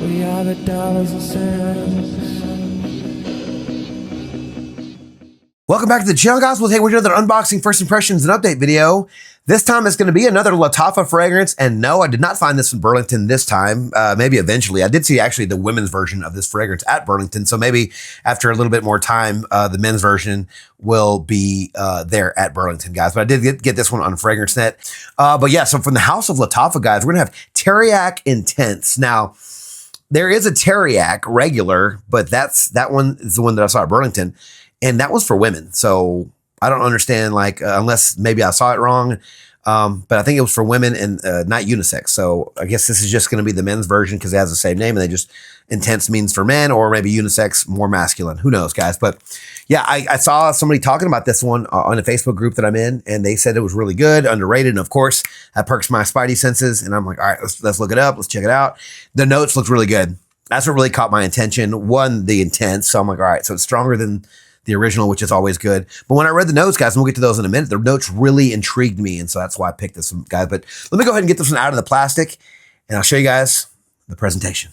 We are the dollars and cents. Welcome back to the channel, guys. We'll take another unboxing, first impressions, and update video. This time it's going to be another Lattafa fragrance. And no, I did not find this in Burlington this time. Maybe eventually. I did see actually the women's version of this fragrance at Burlington. So maybe after a little bit more time, the men's version will be there at Burlington, guys. But I did get this one on FragranceNet. But yeah, so from the house of Lattafa, guys, we're going to have Teriaq Intense. Now, there is a Teriaq regular, but that one is the one that I saw at Burlington. And that was for women. So I don't understand, like, unless maybe I saw it wrong. But I think it was for women and not unisex. So I guess this is just going to be the men's version because it has the same name. And they just, intense means for men, or maybe unisex, more masculine. Who knows, guys? But yeah, I saw somebody talking about this one on a Facebook group that I'm in. And they said it was really good, underrated. And of course, that perks my spidey senses. And I'm like, all right, let's look it up. Let's check it out. The notes look really good. That's what really caught my attention. One, the intense. So I'm like, all right, so it's stronger than the original, which is always good. But when I read the notes, guys, and we'll get to those in a minute, the notes really intrigued me. And so that's why I picked this one, guys. But let me go ahead and get this one out of the plastic and I'll show you guys the presentation.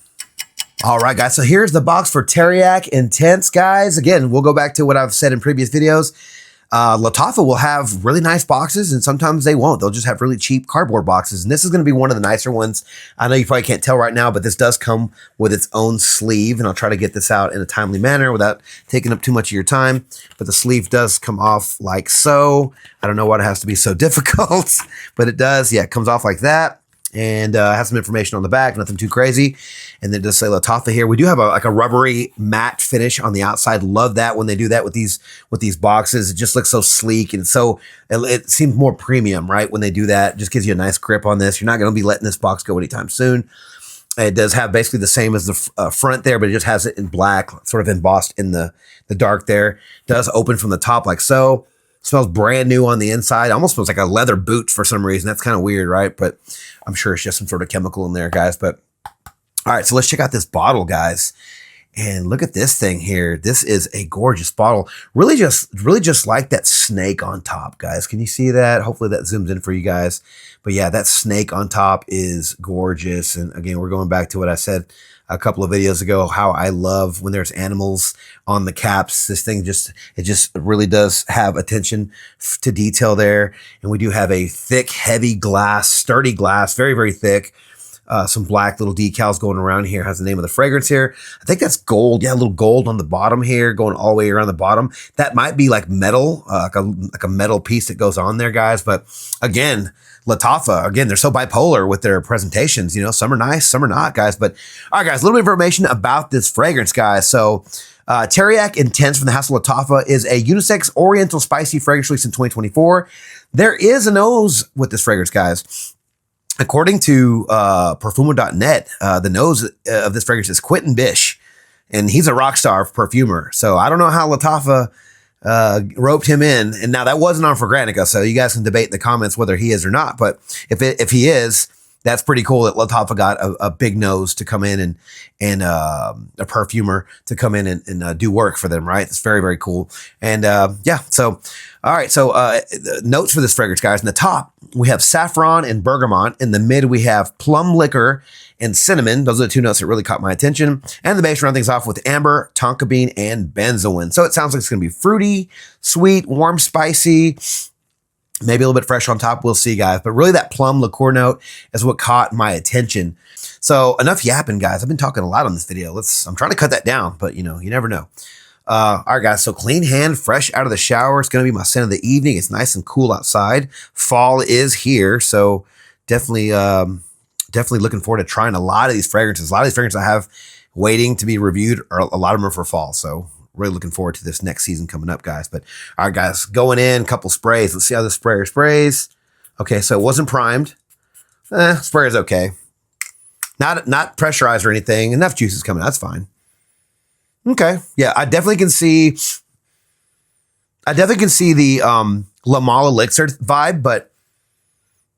All right, guys. So here's the box for Teriaq Intense, guys. Again, we'll go back to what I've said in previous videos. Lattafa will have really nice boxes and sometimes they won't. They'll just have really cheap cardboard boxes. And this is going to be one of the nicer ones. I know you probably can't tell right now, but this does come with its own sleeve. And I'll try to get this out in a timely manner without taking up too much of your time. But the sleeve does come off like so. I don't know why it has to be so difficult, but it does. Yeah, it comes off like that. And has some information on the back, nothing too crazy. And then it does say Lattafa here. We do have a rubbery matte finish on the outside. Love that when they do that with these boxes. It just looks so sleek and so it seems more premium, right? When they do that, it just gives you a nice grip on this. You're not going to be letting this box go anytime soon. It does have basically the same as the front there, but it just has it in black, sort of embossed in the dark there. It does open from the top like so. Smells brand new on the inside. Almost smells like a leather boot for some reason. That's kind of weird, right? But I'm sure it's just some sort of chemical in there, guys. But all right, so let's check out this bottle, guys. And look at this thing here. This is a gorgeous bottle. Really just like that snake on top, guys. Can you see that? Hopefully that zooms in for you guys. But yeah, that snake on top is gorgeous. And again, we're going back to what I said a couple of videos ago, how I love when there's animals on the caps. This thing just really does have attention to detail there. And we do have a thick, heavy glass, sturdy glass, very, very thick. Some black little decals going around here. Has the name of the fragrance here. I think that's gold. Yeah, a little gold on the bottom here, going all the way around the bottom. That might be like metal, like a metal piece that goes on there, guys. But again, Lattafa, again, they're so bipolar with their presentations. You know, some are nice, some are not, guys. But all right, guys, a little bit of information about this fragrance, guys. So Teriaq Intense from the house of Lattafa is a unisex oriental spicy fragrance released in 2024. There is a nose with this fragrance, guys. According to Perfumo.net, the nose of this fragrance is Quentin Bish, and he's a rock star perfumer. So I don't know how Lattafa roped him in. And now that wasn't on Fragrantica, so you guys can debate in the comments whether he is or not. But if he is, that's pretty cool that Lattafa got a big nose to come in and a perfumer to come in and do work for them, right? It's very, very cool. And yeah, so all right, so notes for this fragrance, guys. In the top, we have saffron and bergamot. In the mid, we have plum liquor and cinnamon. Those are the two notes that really caught my attention. And the base round things off with amber, tonka bean, and benzoin. So it sounds like it's going to be fruity, sweet, warm, spicy, maybe a little bit fresh on top. We'll see, guys. But really that plum liqueur note is what caught my attention. So enough yapping, guys. I've been talking a lot on this video. I'm trying to cut that down, but you know, you never know. All right, guys. So clean hand, fresh out of the shower. It's going to be my scent of the evening. It's nice and cool outside. Fall is here. So definitely looking forward to trying a lot of these fragrances. A lot of these fragrances I have waiting to be reviewed, or a lot of them are for fall. So really looking forward to this next season coming up, guys. But all right, guys, going in, couple sprays. Let's see how the sprayer sprays. Okay, so it wasn't primed. Sprayer is okay. Not pressurized or anything. Enough juices coming out. That's fine. Okay, yeah, I definitely can see the La Mala Elixir vibe, but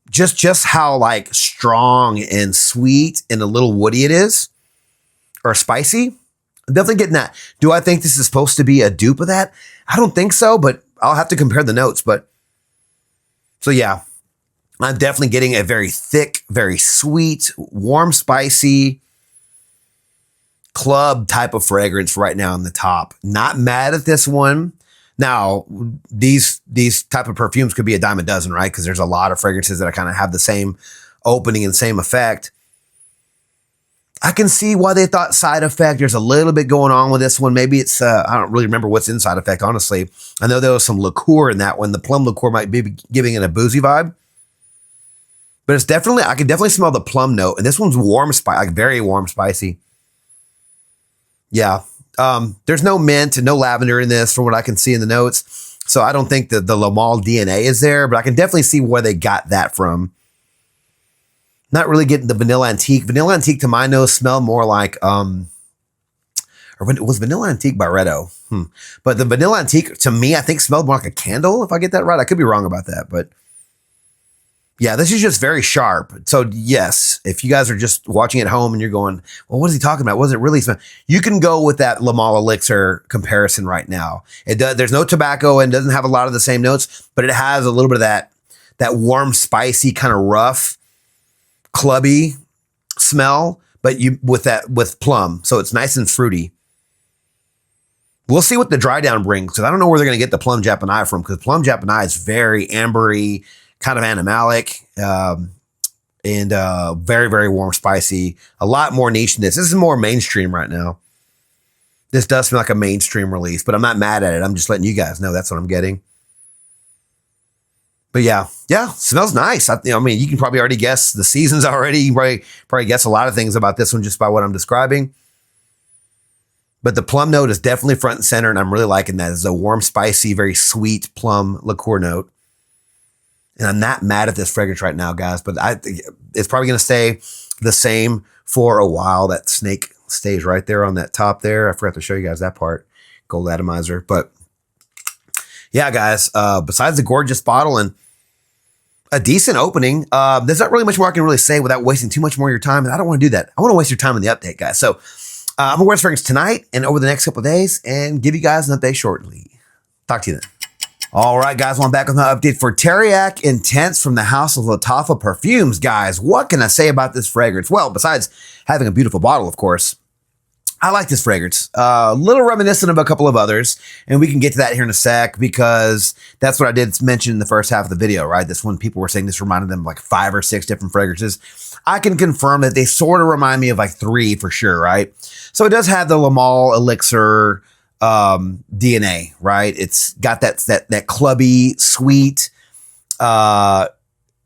just how like strong and sweet and a little woody it is, or spicy. I'm definitely getting that. Do I think this is supposed to be a dupe of that? I don't think so, but I'll have to compare the notes. But so yeah, I'm definitely getting a very thick, very sweet, warm, spicy, club type of fragrance right now in the top. Not mad at this one. Now, these type of perfumes could be a dime a dozen, right? Because there's a lot of fragrances that kind of have the same opening and same effect. I can see why they thought side effect. There's a little bit going on with this one. Maybe it's, I don't really remember what's in side effect, honestly. I know there was some liqueur in that one. The plum liqueur might be giving it a boozy vibe. But it's definitely, I can definitely smell the plum note. And this one's warm, like very warm, spicy. Yeah. There's no mint and no lavender in this from what I can see in the notes. So I don't think that the Le Male DNA is there, but I can definitely see where they got that from. Not really getting the Vanilla Antique. Vanilla Antique to my nose smelled more like, or was Vanilla Antique Barreto? But the Vanilla Antique to me, I think smelled more like a candle, if I get that right. I could be wrong about that, but yeah, this is just very sharp. So yes, if you guys are just watching at home and you're going, well, what is he talking about? What does it really smell? You can go with that Le Male Elixir comparison right now. It does. There's no tobacco and doesn't have a lot of the same notes, but it has a little bit of that warm, spicy, kind of rough, clubby smell, but with plum. So it's nice and fruity. We'll see what the dry down brings, because I don't know where they're going to get the Plum Japanai from, because Plum Japanai is very ambery, kind of animalic, and very, very warm, spicy. A lot more niche than this. This is more mainstream right now. This does smell like a mainstream release, but I'm not mad at it. I'm just letting you guys know that's what I'm getting. But yeah, smells nice. I mean, you can probably already guess the seasons already. You probably guess a lot of things about this one just by what I'm describing. But the plum note is definitely front and center, and I'm really liking that. It's a warm, spicy, very sweet plum liqueur note. And I'm not mad at this fragrance right now, guys, but it's probably going to stay the same for a while. That snake stays right there on that top there. I forgot to show you guys that part. Gold atomizer. But yeah, guys, besides the gorgeous bottle and a decent opening, there's not really much more I can really say without wasting too much more of your time. And I don't want to do that. I want to waste your time in the update, guys. So I'm going to wear this fragrance tonight and over the next couple of days and give you guys an update shortly. Talk to you then. All right, guys, well, I'm back with my update for Teriaq Intense from the house of Lattafa Perfumes. Guys, what can I say about this fragrance? Well, besides having a beautiful bottle, of course, I like this fragrance. A little reminiscent of a couple of others, and we can get to that here in a sec, because that's what I did mention in the first half of the video, right? This one, people were saying this reminded them of like 5 or 6 different fragrances. I can confirm that they sort of remind me of like 3 for sure, right? So it does have the Le Male Elixir DNA, right? It's got that clubby, sweet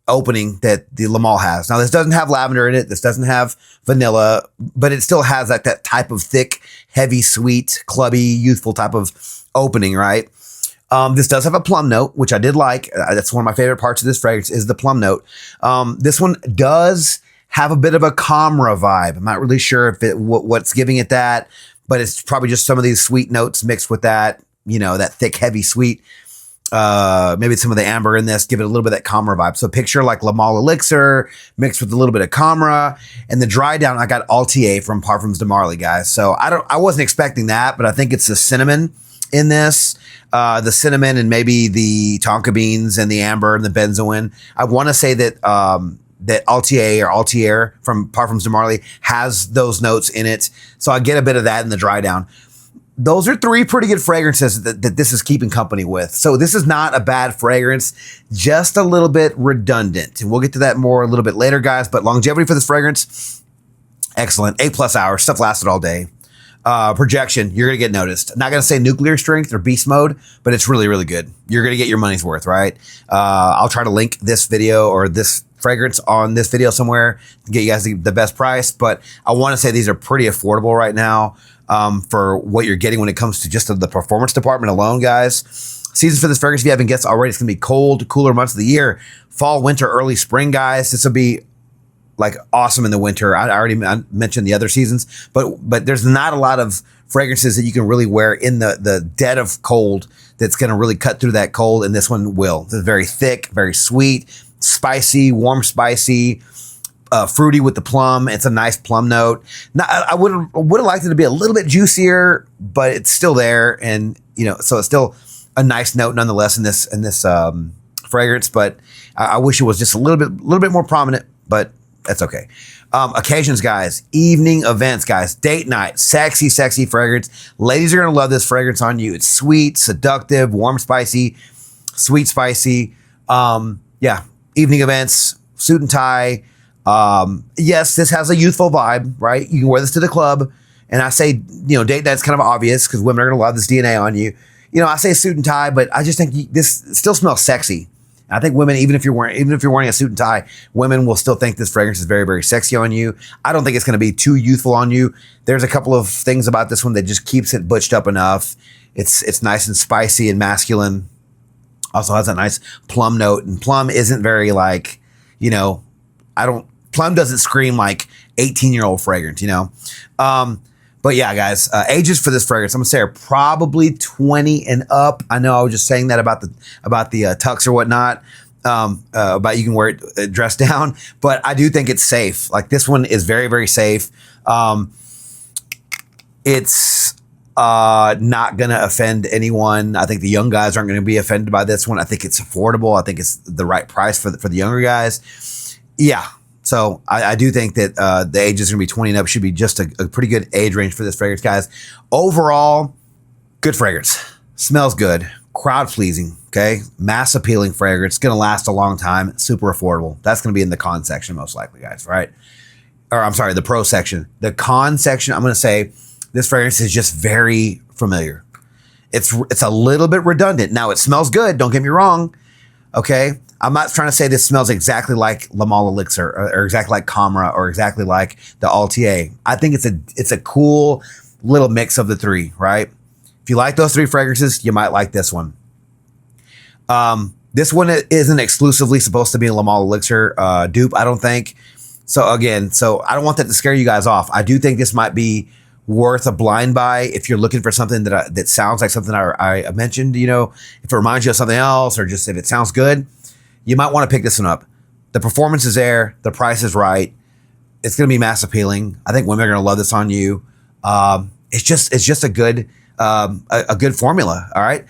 opening that the Le Male has. Now, this doesn't have lavender in it. This doesn't have vanilla, but it still has that type of thick, heavy, sweet, clubby, youthful type of opening, right? This does have a plum note, which I did like. That's one of my favorite parts of this fragrance is the plum note. This one does have a bit of a Camera vibe. I'm not really sure if what's giving it that, but it's probably just some of these sweet notes mixed with that, that thick, heavy, sweet. Maybe some of the amber in this, give it a little bit of that Camera vibe. So picture like Le Male Elixir mixed with a little bit of Camera, and the dry down, I got Altier from Parfums de Marly, guys. So I wasn't expecting that, but I think it's the cinnamon in this, the cinnamon and maybe the tonka beans and the amber and the benzoin. I want to say that, that Altier from Parfums de Marly has those notes in it. So I get a bit of that in the dry down. Those are 3 pretty good fragrances that this is keeping company with. So this is not a bad fragrance, just a little bit redundant. And we'll get to that more a little bit later, guys. But longevity for this fragrance, excellent. 8+ hours. Stuff lasted all day. Projection, you're going to get noticed. Not going to say nuclear strength or beast mode, but it's really, really good. You're going to get your money's worth, right? I'll try to link this video or this fragrance on this video somewhere to get you guys the best price. But I want to say these are pretty affordable right now. For what you're getting when it comes to just the performance department alone, guys. Season for this fragrance, if you haven't guessed already, it's going to be cold, cooler months of the year. Fall, winter, early spring, guys. This will be like awesome in the winter. I already mentioned the other seasons, but there's not a lot of fragrances that you can really wear in the dead of cold that's going to really cut through that cold, and this one will. It's very thick, very sweet, spicy, warm, spicy, fruity with the plum. It's a nice plum note. Now, I would have liked it to be a little bit juicier, but it's still there, and so it's still a nice note nonetheless in this fragrance. But I wish it was just a little bit more prominent, but that's okay. Occasions, guys, evening events, guys, date night, sexy, sexy fragrance. Ladies are going to love this fragrance on you. It's sweet, seductive, warm, spicy, sweet, spicy. Yeah, evening events, suit and tie. Yes, this has a youthful vibe, right? You can wear this to the club. And I say, date night's kind of obvious because women are going to love this DNA on you. I say suit and tie, but I just think this still smells sexy. I think women, even if you're wearing a suit and tie, women will still think this fragrance is very, very sexy on you. I don't think it's going to be too youthful on you. There's a couple of things about this one that just keeps it butched up enough. It's nice and spicy and masculine. Also has a nice plum note, and plum isn't very Plum doesn't scream like 18-year-old fragrance, But yeah, guys, ages for this fragrance, I'm gonna say are probably 20 and up. I know I was just saying that about the tux or whatnot, about you can wear it dressed down, but I do think it's safe. Like this one is very, very safe. It's not gonna offend anyone. I think the young guys aren't gonna be offended by this one. I think it's affordable. I think it's the right price for the younger guys. Yeah. So I do think that the age is going to be 20 and up. Should be just a pretty good age range for this fragrance, guys. Overall, good fragrance. Smells good. Crowd pleasing. Okay. Mass appealing fragrance. Going to last a long time. Super affordable. That's going to be in the con section most likely, guys. Right? Or I'm sorry, the pro section. The con section, I'm going to say this fragrance is just very familiar. It's a little bit redundant. Now it smells good. Don't get me wrong. Okay. I'm not trying to say this smells exactly like Le Male Elixir or exactly like Camera or exactly like the Altier. I think it's a cool little mix of the three, right? If you like those three fragrances, you might like this one. This one isn't exclusively supposed to be a Le Male Elixir dupe, I don't think. So again, I don't want that to scare you guys off. I do think this might be worth a blind buy if you're looking for something that sounds like something I mentioned, if it reminds you of something else or just if it sounds good. You might want to pick this one up. The performance is there. The price is right. It's going to be mass appealing. I think women are going to love this on you. It's just a good formula. All right.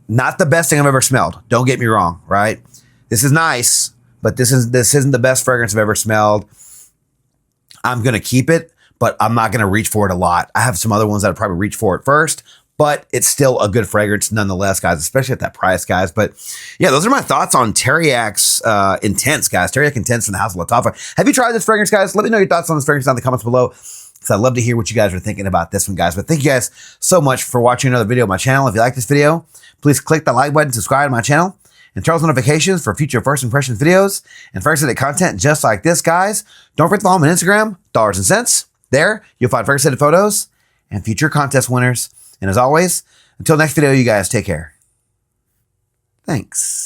Not the best thing I've ever smelled. Don't get me wrong. Right. This is nice, but this isn't the best fragrance I've ever smelled. I'm going to keep it, but I'm not going to reach for it a lot. I have some other ones that I'd probably reach for it first. But it's still a good fragrance nonetheless, guys, especially at that price, guys. But yeah, those are my thoughts on Teriaq's Intense, guys. Teriaq Intense from the House of Lattafa. Have you tried this fragrance, guys? Let me know your thoughts on this fragrance down in the comments below, because I'd love to hear what you guys are thinking about this one, guys. But thank you guys so much for watching another video on my channel. If you like this video, please click that like button, subscribe to my channel, and turn on notifications for future First Impressions videos and first edit content just like this, guys. Don't forget to follow me on Instagram, Dollars and Cents. There, you'll find first edit photos and future contest winners. And as always, until next video, you guys take care. Thanks.